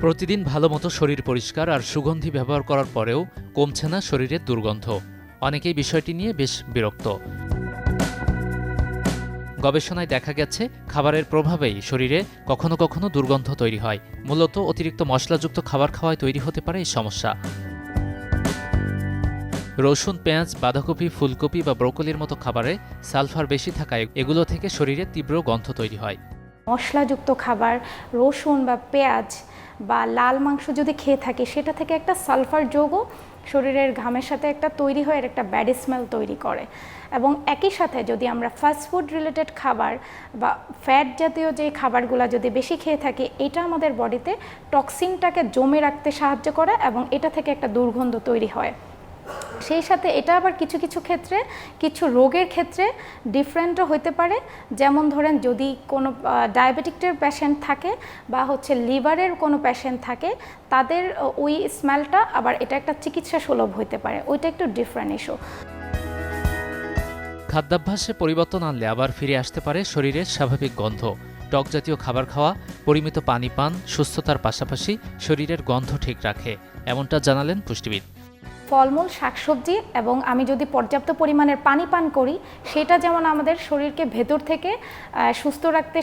প্রতিদিন ভালোমতো শরীর পরিষ্কার আর সুগন্ধি ব্যবহার করার পরেও কমছে না শরীরের দুর্গন্ধ। অনেকেই বিষয়টি নিয়ে বেশ বিরক্ত। গবেষণায় দেখা গেছে খাবারের প্রভাবেই শরীরে কখনো কখনো দুর্গন্ধ তৈরি হয়। মূলত অতিরিক্ত মশলাযুক্ত খাবার খাওয়ায় তৈরি হতে পারে এই সমস্যা। রসুন, পেঁয়াজ, বাঁধাকপি, ফুলকপি বা ব্রোকলির মতো খাবারে সালফার বেশি থাকায় এগুলো থেকে শরীরে তীব্র গন্ধ তৈরি হয়। মশলাযুক্ত খাবার, রসুন বা পেঁয়াজ বা লাল মাংস যদি খেয়ে থাকি, সেটা থেকে একটা সালফার যৌগ শরীরের ঘামের সাথে একটা তৈরি হয়ে একটা ব্যাড স্মেল তৈরি করে। এবং একই সাথে যদি আমরা ফাস্ট ফুড রিলেটেড খাবার বা ফ্যাট জাতীয় যে খাবারগুলো যদি বেশি খেয়ে থাকি, এটা আমাদের বডিতে টক্সিনটাকে জমে রাখতে সাহায্য করে এবং এটা থেকে একটা দুর্গন্ধ তৈরি হয়। সেই সাথে এটা আবার কিছু কিছু ক্ষেত্রে কিছু রোগের ক্ষেত্রে ডিফারেন্টও হতে পারে। যেমন ধরেন যদি কোনো ডায়াবেটিকের পেশেন্ট থাকে বা লিভারের কোনো পেশেন্ট থাকে, তাদের ওই স্মেলটা আবার এটা একটা চিকিৎসা সুলভ হতে পারে, ওইটা একটু ডিফারেন্ট ইস্যু। খাদ্যাভ্যাসে পরিবর্তন আনলে আবার ফিরে আসতে পারে শরীরের স্বাভাবিক গন্ধ। টক জাতীয় খাবার খাওয়া, পরিমিত পানি পান সুস্থতার পাশাপাশি শরীরের গন্ধ ঠিক রাখে, এমনটা জানালেন পুষ্টিবিদ। ফলমূল, শাকসবজি এবং আমি যদি পর্যাপ্ত পরিমাণের পানি পান করি, সেটা যেমন আমাদের শরীরকে ভেতর থেকে সুস্থ রাখতে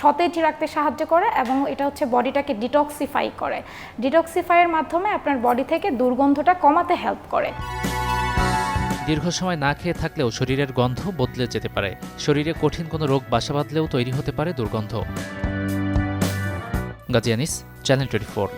সতেজ রাখতে সাহায্য করে এবং এটা বডিটাকে ডিটক্সিফাই করে। ডিটক্সিফাইয়ের মাধ্যমে আপনার বডি থেকে দুর্গন্ধটা কমাতে হেল্প করে। দীর্ঘ সময় না খেয়ে থাকলেও শরীরের গন্ধ বদলে যেতে পারে। শরীরে কঠিন কোনো রোগ বাসা বাঁধলেও তৈরি হতে পারে দুর্গন্ধ। গাজী আনিস, চ্যানেল 24।